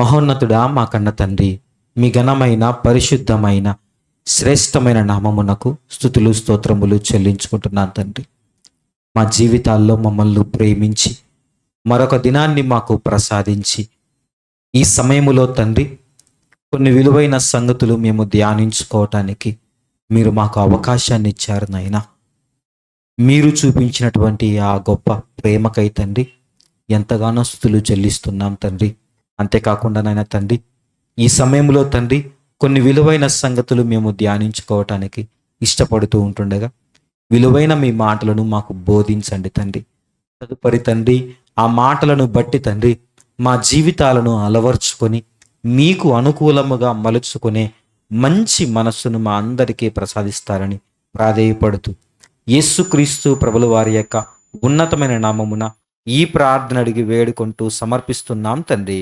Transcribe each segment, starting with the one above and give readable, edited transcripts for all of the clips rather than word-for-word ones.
మహోన్నతుడా మా కన్న తండ్రి, మీ ఘనమైన పరిశుద్ధమైన శ్రేష్టమైన నామమునకు స్తుతులు స్తోత్రములు చెల్లించుకుంటున్నాను తండ్రి. మా జీవితాల్లో మమ్మల్ని ప్రేమించి మరొక దినాన్ని మాకు ప్రసాదించి ఈ సమయములో తండ్రి కొన్ని విలువైన సంగతులు మేము ధ్యానించుకోవటానికి మీరు మాకు అవకాశాన్ని ఇచ్చారు నాయనా. మీరు చూపించినటువంటి ఆ గొప్ప ప్రేమకై తండ్రి ఎంతగానో స్తుతులు చెల్లిస్తున్నాం తండ్రి. అంతేకాకుండా నాయన తండ్రి, ఈ సమయంలో తండ్రి కొన్ని విలువైన సంగతులు మేము ధ్యానించుకోవటానికి ఇష్టపడుతూ ఉంటుండగా విలువైన మీ మాటలను మాకు బోధించండి తండ్రి. తదుపరి తండ్రి ఆ మాటలను బట్టి తండ్రి మా జీవితాలను అలవర్చుకొని మీకు అనుకూలముగా మలుచుకునే మంచి మనస్సును మా అందరికీ ప్రసాదిస్తారని ప్రాధేయపడుతూ యేసుక్రీస్తు ప్రభుల వారి యొక్క ఉన్నతమైన నామమున ఈ ప్రార్థన అడిగి వేడుకుంటూ సమర్పిస్తున్నాం తండ్రి.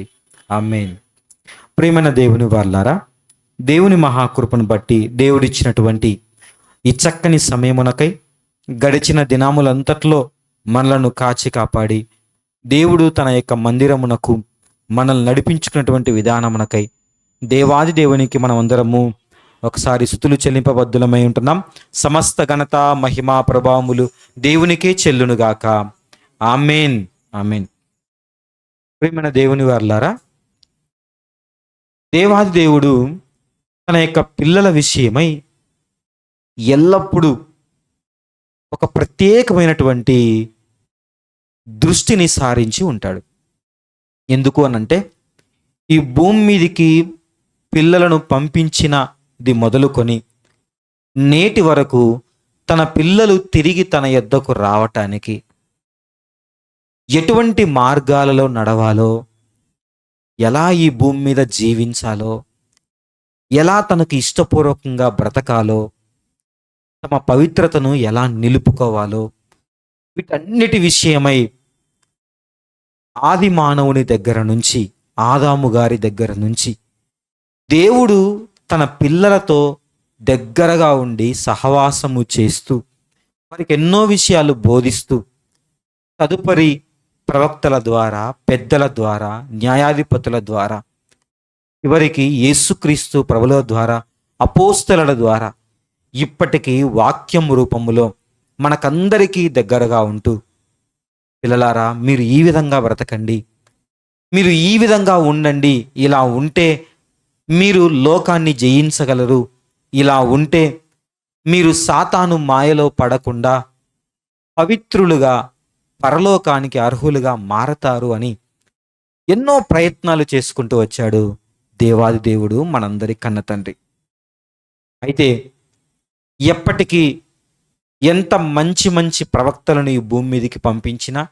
ఆమేన్. ప్రియమైన దేవుని వారలారా, దేవుని మహాకృపను బట్టి దేవుడిచ్చినటువంటి ఈ చక్కని సమయమునకై గడిచిన దినాములంతట్లో మనలను కాచి కాపాడి దేవుడు తన యొక్క మందిరమునకు మనల్ని నడిపించుకున్నటువంటి విధానమునకై దేవాది దేవునికి మనం అందరము ఒకసారి స్తుతులు చెల్లింపబద్దులమై ఉంటున్నాం. సమస్త ఘనత మహిమ ప్రభావములు దేవునికే చెల్లునుగాక. ఆమేన్. ఆమేన్. ప్రియమైన దేవుని వారలారా, దేవాది దేవుడు తన యొక్క పిల్లల విషయమై ఎల్లప్పుడూ ఒక ప్రత్యేకమైనటువంటి దృష్టిని సారించి ఉంటాడు. ఎందుకు అనంటే ఈ భూమి మీదికి పిల్లలను పంపించినది మొదలుకొని నేటి వరకు తన పిల్లలు తిరిగి తన యొద్దకు రావటానికి ఎటువంటి మార్గాలలో నడవాలో, ఎలా ఈ భూమి మీద జీవించాలో, ఎలా తనకు ఇష్టపూర్వకంగా బ్రతకాలో, తమ పవిత్రతను ఎలా నిలుపుకోవాలో, వీటన్నిటి విషయమై ఆది మానవుని దగ్గర నుంచి, ఆదాము గారి దగ్గర నుంచి దేవుడు తన పిల్లలతో దగ్గరగా ఉండి సహవాసము చేస్తూ వారికి ఎన్నో విషయాలు బోధిస్తూ తదుపరి ప్రవక్తల ద్వారా, పెద్దల ద్వారా, న్యాయాధిపతుల ద్వారా, చివరికి యేసుక్రీస్తు ప్రభుల ద్వారా, అపోస్తలుల ద్వారా ఇప్పటికీ వాక్యం రూపములో మనకందరికీ దగ్గరగా ఉంటూ, పిల్లలారా మీరు ఈ విధంగా బ్రతకండి, మీరు ఈ విధంగా ఉండండి, ఇలా ఉంటే మీరు లోకాన్ని జయించగలరు, ఇలా ఉంటే మీరు సాతాను మాయలో పడకుండా పవిత్రులుగా పరలోకానికి అర్హులుగా మారతారు అని ఎన్నో ప్రయత్నాలు చేసుకుంటూ వచ్చాడు దేవాది దేవుడు, మనందరి కన్న తండ్రి. అయితే ఎప్పటికీ ఎంత మంచి మంచి ప్రవక్తలను ఈ భూమి మీదకి పంపించినా,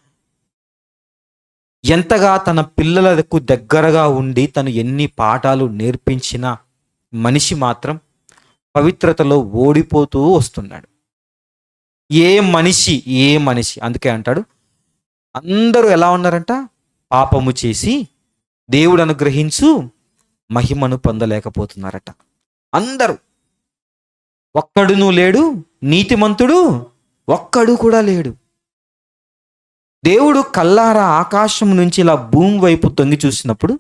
ఎంతగా తన పిల్లలకు దగ్గరగా ఉండి తను ఎన్ని పాఠాలు నేర్పించినా మనిషి మాత్రం పవిత్రతలో ఓడిపోతూ వస్తున్నాడు. ఏ మనిషి అందుకే అంటాడు, అందరూ ఎలా ఉన్నారంట, పాపము చేసి దేవుడు అనుగ్రహించు మహిమను పొందలేకపోతున్నారట. అందరూ, ఒక్కడునూ లేడు, నీతిమంతుడు ఒక్కడు కూడా లేడు. దేవుడు కల్లారా ఆకాశం నుంచి ఇలా భూమి వైపు తొంగి చూసినప్పుడు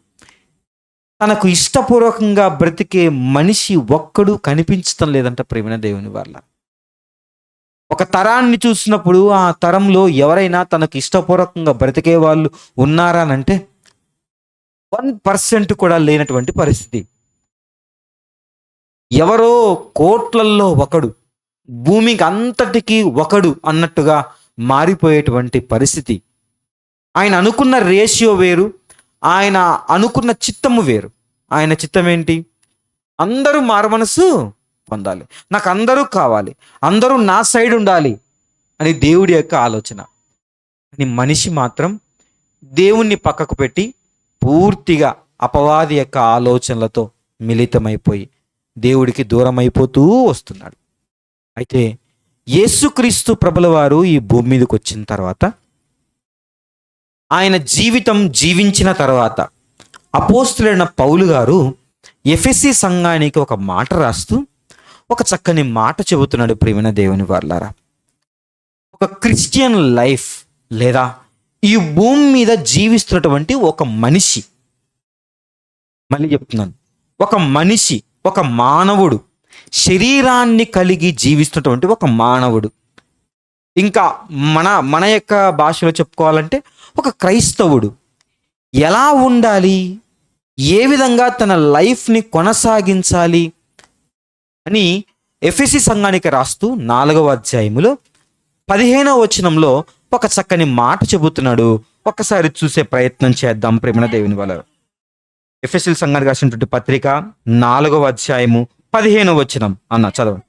తనకు ఇష్టపూర్వకంగా బ్రతికే మనిషి ఒక్కడు కనిపించటం లేదంట. ప్రేమైన దేవుని వాళ్ళ ఒక తరాన్ని చూసినప్పుడు ఆ తరంలో ఎవరైనా తనకు ఇష్టపూర్వకంగా బ్రతికే వాళ్ళు ఉన్నారా అంటే 1% కూడా లేనటువంటి పరిస్థితి. ఎవరో కోట్లల్లో ఒకడు, భూమికి అంతటికీ ఒకడు అన్నట్టుగా మారిపోయేటువంటి పరిస్థితి. ఆయన అనుకున్న రేషియో వేరు, ఆయన అనుకున్న చిత్తము వేరు. ఆయన చిత్తం ఏంటి? అందరూ మారుమనసు పొందాలి, నాకు అందరూ కావాలి, అందరూ నా సైడ్ ఉండాలి అని దేవుడి యొక్క ఆలోచన. అని మనిషి మాత్రం దేవుణ్ణి పక్కకు పెట్టి పూర్తిగా అపవాది యొక్క ఆలోచనలతో మిళితమైపోయి దేవుడికి దూరం అయిపోతూ వస్తున్నాడు. అయితే యేసుక్రీస్తు ప్రభుల వారు ఈ భూమి మీదకి వచ్చిన తర్వాత, ఆయన జీవితం జీవించిన తర్వాత అపోస్తలుడైన పౌలు గారు ఎఫెసీ సంఘానికి ఒక మాట రాస్తూ ఒక చక్కని మాట చెబుతున్నాడు. ప్రియమైన దేవుని వారలారా, ఒక క్రిస్టియన్ లైఫ్ లేదా ఈ భూమి మీద జీవిస్తున్నటువంటి ఒక మనిషి మళ్ళీ చెప్తున్నాను, ఒక మనిషి, ఒక మానవుడు, శరీరాన్ని కలిగి జీవిస్తున్నటువంటి ఒక మానవుడు, ఇంకా మన మన యొక్క భాషలో చెప్పుకోవాలంటే ఒక క్రైస్తవుడు ఎలా ఉండాలి, ఏ విధంగా తన లైఫ్ని కొనసాగించాలి అని ఎఫెసీ సంఘానికి రాస్తూ 4వ అధ్యాయములో 15వ వచనంలో ఒక చక్కని మాట చెబుతున్నాడు. ఒక్కసారి చూసే ప్రయత్నం చేద్దాం ప్రేమన దేవుని వల్ల. ఎఫెసీ సంఘానికి రాసినటువంటి పత్రిక 4వ అధ్యాయము 15వ వచనం అన్న చదవండి.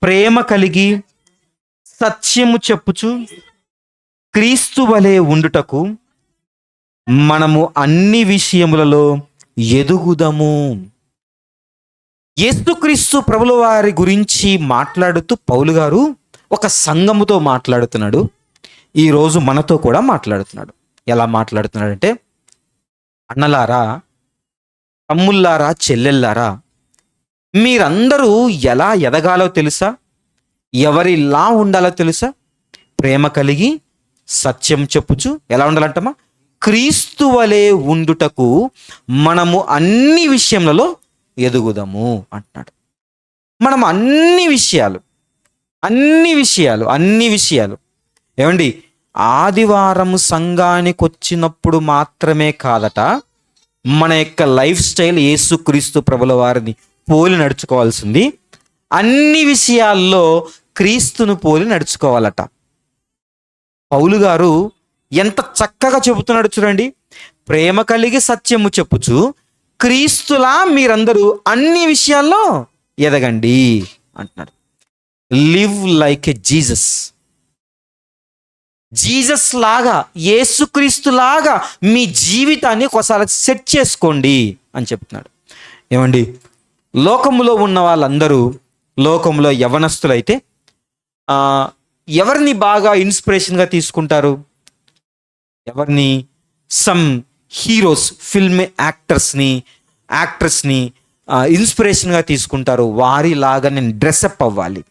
ప్రేమ కలిగి సత్యము చెప్పుచు క్రీస్తు వలె ఉండుటకు మనము అన్ని విషయములలో ఎదుగుదము. యేసుక్రీస్తు ప్రభుల వారి గురించి మాట్లాడుతూ పౌలు గారు ఒక సంఘముతో మాట్లాడుతున్నాడు. ఈరోజు మనతో కూడా మాట్లాడుతున్నాడు. ఎలా మాట్లాడుతున్నాడంటే, అన్నలారా, తమ్ముళ్ళారా, చెల్లెళ్ళారా, మీరందరూ ఎలా ఎదగాలో తెలుసా? ఎవరిలా ఉండాలో తెలుసా? ప్రేమ కలిగి సత్యం చెప్పుచు ఎలా ఉండాలంటమా? క్రీస్తు వలె ఉండుటకు మనము అన్ని విషయములలో ఎదుగుదాము అంటున్నాడు. మనం అన్ని విషయాలు ఏమండి, ఆదివారం సంఘానికి వచ్చినప్పుడు మాత్రమే కాదట, మన యొక్క లైఫ్ స్టైల్ యేసుక్రీస్తు ప్రభుల వారిని పోలి నడుచుకోవాల్సింది. అన్ని విషయాల్లో క్రీస్తును పోలి నడుచుకోవాలట. పౌలు గారు ఎంత చక్కగా చెబుతున్నాడు చూడండి. ప్రేమ కలిగి సత్యము చెప్పుచు క్రీస్తులా మీరందరూ అన్ని విషయాల్లో ఎదగండి అంటున్నాడు. లివ్ లైక్ ఎ జీసస్ లాగా, యేసుక్రీస్తు లాగా మీ జీవితాన్ని ఒకసారి సెట్ చేసుకోండి అని చెప్తున్నాడు. ఏమండి, లోకములో ఉన్న వాళ్ళందరూ, లోకంలో యవనస్తులైతే ఎవరిని బాగా ఇన్స్పిరేషన్గా తీసుకుంటారు? ఎవరిని? సమ్ హీరోస్, ఫిల్మ్ యాక్ట్రెస్ని ఇన్స్పిరేషన్గా తీసుకుంటారు. వారిలాగా నేను డ్రెస్అప్ అవ్వాలి,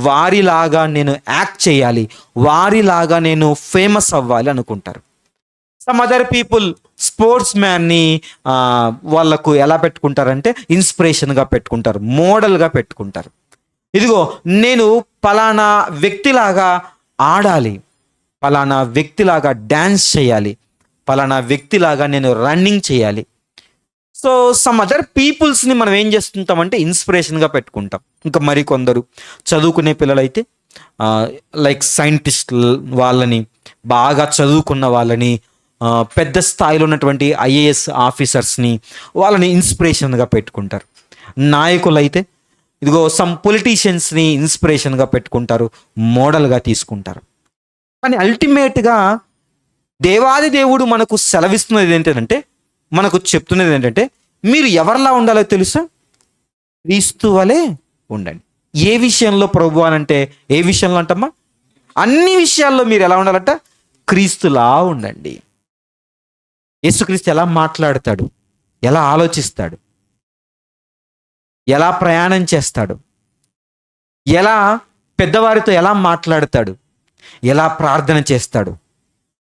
వారిలాగా నేను యాక్ట్ చేయాలి, వారిలాగా నేను ఫేమస్ అవ్వాలి అనుకుంటారు. సమ్ అదర్ పీపుల్ స్పోర్ట్స్ మ్యాన్ని వాళ్ళకు ఎలా పెట్టుకుంటారంటే ఇన్స్పిరేషన్గా పెట్టుకుంటారు, మోడల్గా పెట్టుకుంటారు. ఇదిగో నేను పలానా వ్యక్తిలాగా ఆడాలి, పలానా వ్యక్తిలాగా డ్యాన్స్ చేయాలి, పలానా వ్యక్తిలాగా నేను రన్నింగ్ చేయాలి. సో సమ్ అదర్ పీపుల్స్ని మనం ఏం చేస్తుంటామంటే ఇన్స్పిరేషన్గా పెట్టుకుంటాం. ఇంకా మరికొందరు చదువుకునే పిల్లలైతే లైక్ సైంటిస్ట్ వాళ్ళని, బాగా చదువుకున్న వాళ్ళని, పెద్ద స్థాయిలో ఉన్నటువంటి ఐఏఎస్ ఆఫీసర్స్ని, వాళ్ళని ఇన్స్పిరేషన్గా పెట్టుకుంటారు. నాయకులైతే ఇదిగో సమ్ పొలిటీషియన్స్ని ఇన్స్పిరేషన్గా పెట్టుకుంటారు, మోడల్గా తీసుకుంటారు. కానీ అల్టిమేట్గా దేవాది దేవుడు మనకు సెలవిస్తున్నది ఏంటంటే, మనకు చెప్తున్నది ఏంటంటే, మీరు ఎవరిలా ఉండాలో తెలుసా? క్రీస్తు వలె ఉండండి. ఏ విషయంలో ప్రభు అనంటే, ఏ విషయంలో అంటమ్మా? అన్ని విషయాల్లో మీరు ఎలా ఉండాలంట? క్రీస్తులా ఉండండి. యేసుక్రీస్తు ఎలా మాట్లాడతాడు, ఎలా ఆలోచిస్తాడు, ఎలా ప్రయాణం చేస్తాడు, ఎలా పెద్దవారితో ఎలా మాట్లాడతాడు, ఎలా ప్రార్థన చేస్తాడు,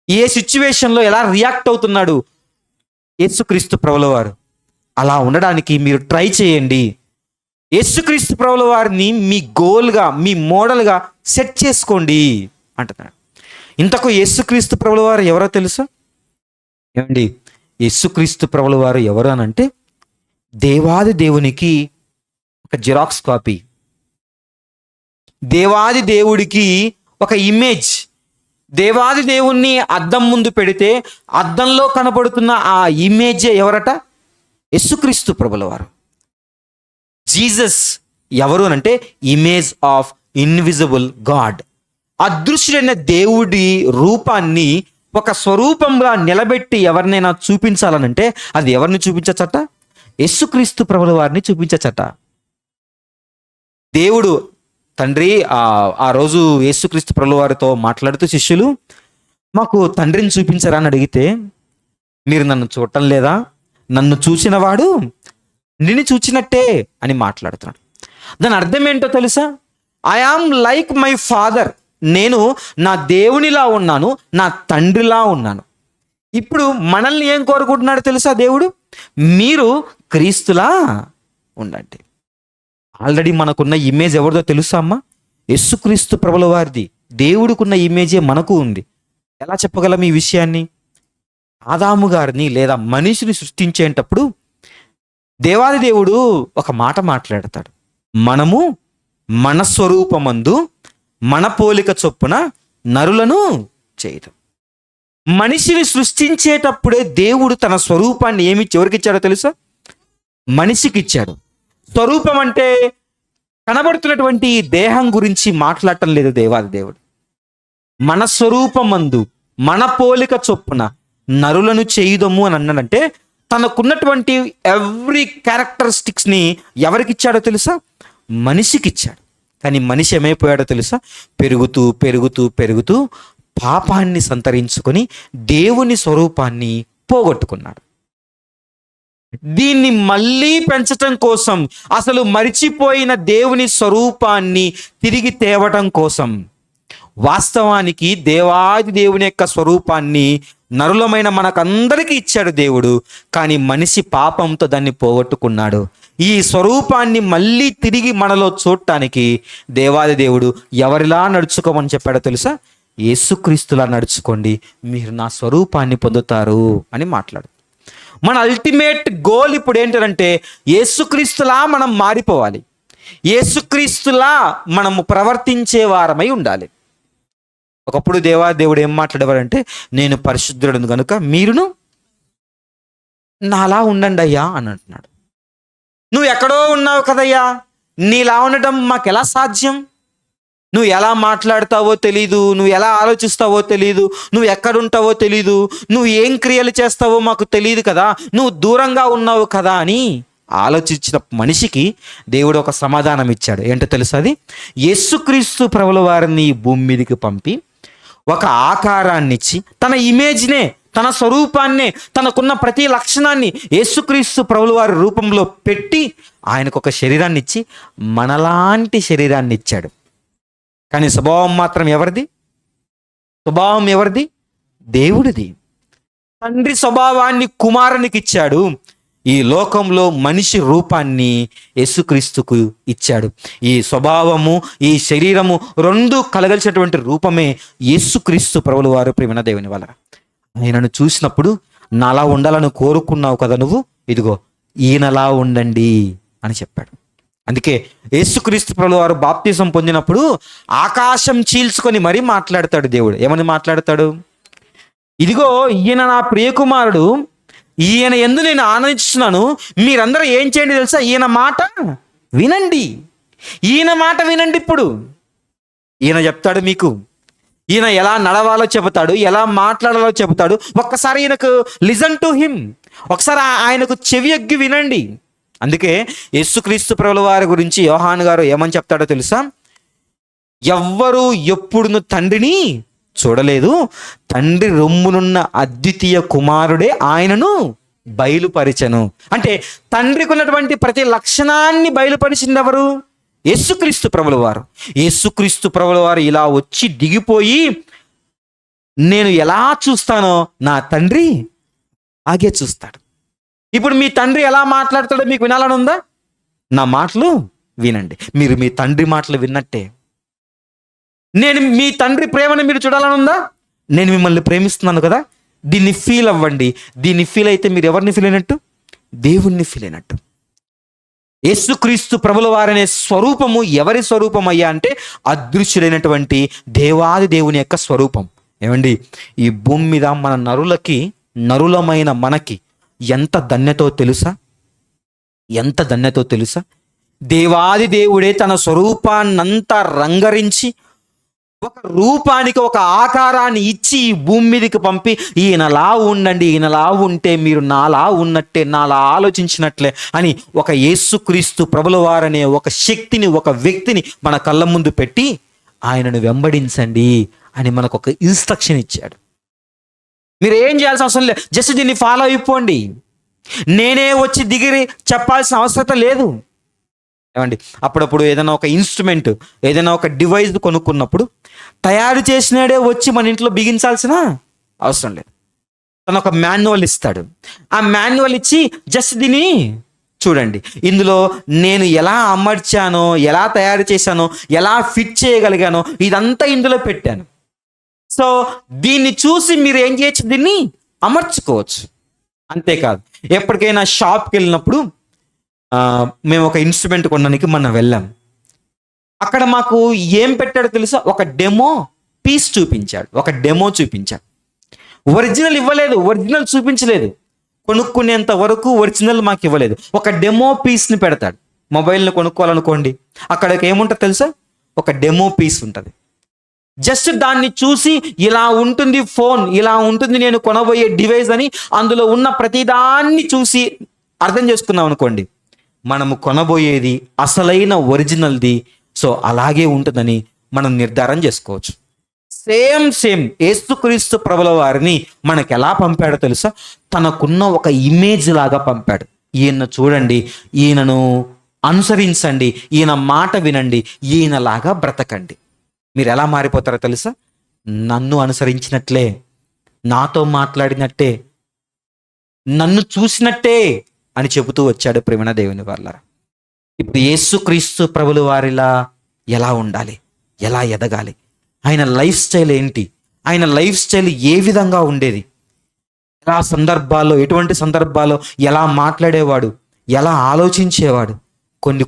ఏ సిచ్యువేషన్లో ఎలా రియాక్ట్ అవుతున్నాడు యేసుక్రీస్తు ప్రభుల వారు, అలా ఉండడానికి మీరు ట్రై చేయండి. యేసుక్రీస్తు ప్రభుల వారిని మీ గోల్గా, మీ మోడల్గా సెట్ చేసుకోండి అంటున్నాడు. ఇంతకు యేసుక్రీస్తు ప్రభుల వారు ఎవరో తెలుసా? ఏమండి, యేసుక్రీస్తు ప్రభుల వారు ఎవరు అనంటే, దేవాది దేవునికి ఒక జిరాక్స్ కాపీ, దేవాది దేవుడికి ఒక ఇమేజ్. దేవాది దేవుణ్ణి అద్దం ముందు పెడితే అద్దంలో కనబడుతున్న ఆ ఇమేజే ఎవరట? యేసుక్రీస్తు ప్రభుల వారు. జీసస్ ఎవరు అంటే ఇమేజ్ ఆఫ్ ఇన్విజిబుల్ గాడ్. అదృశ్యుడైన దేవుడి రూపాన్ని ఒక స్వరూపంగా నిలబెట్టి ఎవరినైనా చూపించాలనంటే అది ఎవరిని చూపించచ్చట? యేసుక్రీస్తు ప్రభుల వారిని చూపించచ్చట. దేవుడు తండ్రి ఆ రోజు యేసుక్రీస్తు ప్రభుల వారితో మాట్లాడుతూ, శిష్యులు మాకు తండ్రిని చూపించరా అని అడిగితే, మీరు నన్ను చూడటం లేదా? నన్ను చూసినవాడు నిన్ను చూచినట్టే అని మాట్లాడుతున్నాడు. దాని అర్థం ఏంటో తెలుసా? I am like my father. నేను నా దేవునిలా ఉన్నాను, నా తండ్రిలా ఉన్నాను. ఇప్పుడు మనల్ని ఏం కోరుకుంటున్నాడు తెలుసా దేవుడు? మీరు క్రీస్తులా ఉండండి. ఆల్రెడీ మనకున్న ఇమేజ్ ఎవరిదో తెలుసా అమ్మా? యేసుక్రీస్తు ప్రభుల వారిది. దేవుడికున్న ఇమేజే మనకు ఉంది. ఎలా చెప్పగలం ఈ విషయాన్ని? ఆదాము గారిని లేదా మనిషిని సృష్టించేటప్పుడు దేవాది దేవుడు ఒక మాట మాట్లాడతాడు. మనము మన స్వరూపమందు మన పోలిక చొప్పున నరులను చేయదు. మనిషిని సృష్టించేటప్పుడే దేవుడు తన స్వరూపాన్ని ఎవరికి ఇచ్చాడో తెలుసా? మనిషికి ఇచ్చాడు. స్వరూపం అంటే కనబడుతున్నటువంటి ఈ దేహం గురించి మాట్లాడటం లేదు దేవాది దేవుడు. మన స్వరూపమందు మన పోలిక చొప్పున నరులను చేయుదము అని అన్నాడంటే తనకున్నటువంటి ఎవ్రీ క్యారెక్టరిస్టిక్స్ని ఎవరికి ఇచ్చాడో తెలుసా? మనిషికి ఇచ్చాడు. కానీ మనిషి ఏమైపోయాడో తెలుసా? పెరుగుతూ పెరుగుతూ పెరుగుతూ పాపాన్ని సంతరించుకొని దేవుని స్వరూపాన్ని పోగొట్టుకున్నాడు. దీన్ని మళ్ళీ పెంచటం కోసం, అసలు మరిచిపోయిన దేవుని స్వరూపాన్ని తిరిగి తేవటం కోసం, వాస్తవానికి దేవాది దేవుని యొక్క స్వరూపాన్ని నరులమైన మనకందరికీ ఇచ్చాడు దేవుడు. కానీ మనిషి పాపంతో దాన్ని పోగొట్టుకున్నాడు. ఈ స్వరూపాన్ని మళ్ళీ తిరిగి మనలో చూడటానికి దేవాది దేవుడు ఎవరిలా నడుచుకోమని చెప్పాడో తెలుసా? యేసుక్రీస్తులా నడుచుకోండి, మీరు నా స్వరూపాన్ని పొందుతారు అని మాట్లాడు. మన అల్టిమేట్ గోల్ ఇప్పుడు ఏంటంటే యేసుక్రీస్తులా మనం మారిపోవాలి. యేసుక్రీస్తులా మనము ప్రవర్తించే వారమై ఉండాలి. ఒకప్పుడు దేవుడు ఏం మాట్లాడేవారంటే, నేను పరిశుద్ధుడను కనుక మీరును నాలా ఉండండి అయ్యా అని అంటున్నాడు. నువ్వు ఎక్కడో ఉన్నావు కదయ్యా, నీలా ఉండటం మాకు ఎలా సాధ్యం? నువ్వు ఎలా మాట్లాడతావో తెలీదు, నువ్వు ఎలా ఆలోచిస్తావో తెలీదు, నువ్వు ఎక్కడుంటావో తెలీదు, నువ్వు ఏం క్రియలు చేస్తావో మాకు తెలియదు కదా, నువ్వు దూరంగా ఉన్నావు కదా అని ఆలోచించిన మనిషికి దేవుడు ఒక సమాధానం ఇచ్చాడు. ఏంటో తెలుసా? అది యేసుక్రీస్తు ప్రభుల వారిని భూమి మీదకి పంపి ఒక ఆకారాన్ని ఇచ్చి తన ఇమేజ్నే, తన స్వరూపాన్నే, తనకున్న ప్రతి లక్షణాన్ని యేసుక్రీస్తు ప్రభుల వారి రూపంలో పెట్టి ఆయనకు ఒక శరీరాన్ని ఇచ్చి మనలాంటి శరీరాన్ని ఇచ్చాడు. కానీ స్వభావం మాత్రం ఎవరిది? స్వభావం ఎవరిది? దేవుడిది. తండ్రి స్వభావాన్ని కుమారునికి ఇచ్చాడు. ఈ లోకంలో మనిషి రూపాన్ని యేసుక్రీస్తుకు ఇచ్చాడు. ఈ స్వభావము, ఈ శరీరము రెండు కలగలిసినటువంటి రూపమే యేసుక్రీస్తు ప్రభుల వారు. ప్రియమైన దేవుని వల్ల ఆయనను చూసినప్పుడు నాలా ఉండాలని కోరుకున్నావు కదా నువ్వు, ఇదిగో ఈయనలా ఉండండి అని చెప్పాడు. అందుకే యేసుక్రీస్తు ప్రభుల వారు బాప్తిసం పొందినప్పుడు ఆకాశం చీల్చుకొని మరీ మాట్లాడతాడు దేవుడు. ఏమని మాట్లాడతాడు? ఇదిగో ఈయన నా ప్రియకుమారుడు, ఈయన యందు నేను ఆనందిస్తున్నాను, మీరందరూ ఏం చేయండి తెలుసా? ఈయన మాట వినండి. ఈయన మాట వినండి. ఇప్పుడు ఈయన చెప్తాడు మీకు, ఈయన ఎలా నడవాలో చెబుతాడు, ఎలా మాట్లాడాలో చెబుతాడు. ఒక్కసారి ఈయనకు లిజన్ టు హిమ్, ఒకసారి ఆయనకు చెవి ఎగ్గి వినండి. అందుకే యేసుక్రీస్తు ప్రభుల వారి గురించి యోహాను గారు ఏమని చెప్తాడో తెలుసా? ఎవ్వరూ ఎప్పుడును తండ్రిని చూడలేదు, తండ్రి రొమ్మునున్న అద్వితీయ కుమారుడే ఆయనను బయలుపరిచెను. అంటే తండ్రికి ఉన్నటువంటి ప్రతి లక్షణాన్ని బయలుపరిచింది ఎవరు? యేసుక్రీస్తు ప్రభుల వారు. యేసుక్రీస్తు ప్రభుల వారు ఇలా వచ్చి దిగిపోయి, నేను ఎలా చూస్తానో నా తండ్రి అలాగే చూస్తాడు. ఇప్పుడు మీ తండ్రి ఎలా మాట్లాడతాడో మీకు వినాలని ఉందా? నా మాటలు వినండి. మీరు మీ తండ్రి మాటలు విన్నట్టే. నేను మీ తండ్రి ప్రేమను మీరు చూడాలని ఉందా? నేను మిమ్మల్ని ప్రేమిస్తున్నాను కదా, దీన్ని ఫీల్ అవ్వండి. దీన్ని ఫీల్ అయితే మీరు ఎవరిని ఫీల్ అయినట్టు? దేవుణ్ణి ఫీల్ అయినట్టు. యేసుక్రీస్తు ప్రభుల వారనే స్వరూపము ఎవరి స్వరూపం అయ్యా అంటే అదృశ్యుడైనటువంటి దేవాది దేవుని యొక్క స్వరూపం. ఏమండి, ఈ భూమి మీద మన నరులమైన మనకి ఎంత ధన్యతో తెలుసా? ఎంత ధన్యతో తెలుసా? దేవాది దేవుడే తన స్వరూపాన్నంతా రంగరించి ఒక రూపానికి ఒక ఆకారాన్ని ఇచ్చి ఈ భూమి మీదకి పంపి, ఈయనలా ఉండండి, ఈయనలా ఉంటే మీరు నాలా ఉన్నట్టే, నాలా ఆలోచించినట్లే అని ఒక యేసుక్రీస్తు ప్రభుల వారనే ఒక శక్తిని, ఒక వ్యక్తిని మన కళ్ళ ముందు పెట్టి ఆయనను వెంబడించండి అని మనకు ఒక ఇన్స్ట్రక్షన్ ఇచ్చాడు. మీరు ఏం చేయాల్సిన అవసరం లేదు, జస్ట్ దీన్ని ఫాలో అయిపోండి. నేనే వచ్చి దిగిరి చెప్పాల్సిన అవసరం లేదు. ఏమండి, అప్పుడప్పుడు ఏదైనా ఒక ఇన్స్ట్రుమెంట్, ఏదైనా ఒక డివైస్ కొనుక్కున్నప్పుడు తయారు చేసినాడే వచ్చి మన ఇంట్లో బిగించాల్సిన అవసరం లేదు. తను ఒక మాన్యువల్ ఇస్తాడు. ఆ మాన్యువల్ ఇచ్చి జస్ట్ దీన్ని చూడండి, ఇందులో నేను ఎలా అమర్చానో, ఎలా తయారు చేశానో, ఎలా ఫిట్ చేయగలిగానో ఇదంతా ఇందులో పెట్టాను. సో దీన్ని చూసి మీరు ఏం చేయొచ్చు, దీన్ని అమర్చుకోవచ్చు. అంతేకాదు, ఎప్పటికైనా షాప్కి వెళ్ళినప్పుడు మేము ఒక ఇన్స్ట్రుమెంట్ కొనడానికి మనం వెళ్ళాం. అక్కడ మాకు ఏం పెట్టాడో తెలుసా, ఒక డెమో పీస్ చూపించాడు, ఒక డెమో చూపించాడు. ఒరిజినల్ ఇవ్వలేదు, ఒరిజినల్ చూపించలేదు, కొనుక్కునేంత వరకు ఒరిజినల్ మాకు ఇవ్వలేదు. ఒక డెమో పీస్ని పెడతాడు. మొబైల్ని కొనుక్కోవాలనుకోండి, అక్కడికి ఏముంటుంది తెలుసా, ఒక డెమో పీస్ ఉంటుంది. జస్ట్ దాన్ని చూసి ఇలా ఉంటుంది ఫోన్, ఇలా ఉంటుంది నేను కొనబోయే డివైస్ అని అందులో ఉన్న ప్రతిదాన్ని చూసి అర్థం చేసుకున్నాం అనుకోండి, మనము కొనబోయేది అసలైన ఒరిజినల్ది. సో అలాగే ఉంటుందని మనం నిర్ధారణ చేసుకోవచ్చు. సేమ్ యేసుక్రీస్తు ప్రభుల వారిని మనకు ఎలా పంపాడో తెలుసా, తనకున్న ఒక ఇమేజ్ లాగా పంపాడు. ఈయన చూడండి, ఈయనను అనుసరించండి, ఈయన మాట వినండి, ఈయనలాగా బ్రతకండి. మీరు ఎలా మారిపోతారో తెలుసా, నన్ను అనుసరించినట్లే, నాతో మాట్లాడినట్టే, నన్ను చూసినట్టే అని చెబుతూ వచ్చాడు ప్రేమణ దేవుని వాళ్ళ. ఇప్పుడు యేసుక్రీస్తు ప్రభుల వారిలా ఎలా ఉండాలి, ఎలా ఎదగాలి, ఆయన లైఫ్ స్టైల్ ఏంటి, ఆయన లైఫ్ స్టైల్ ఏ విధంగా ఉండేది, ఎలా సందర్భాల్లో, ఎటువంటి సందర్భాల్లో ఎలా మాట్లాడేవాడు, ఎలా ఆలోచించేవాడు,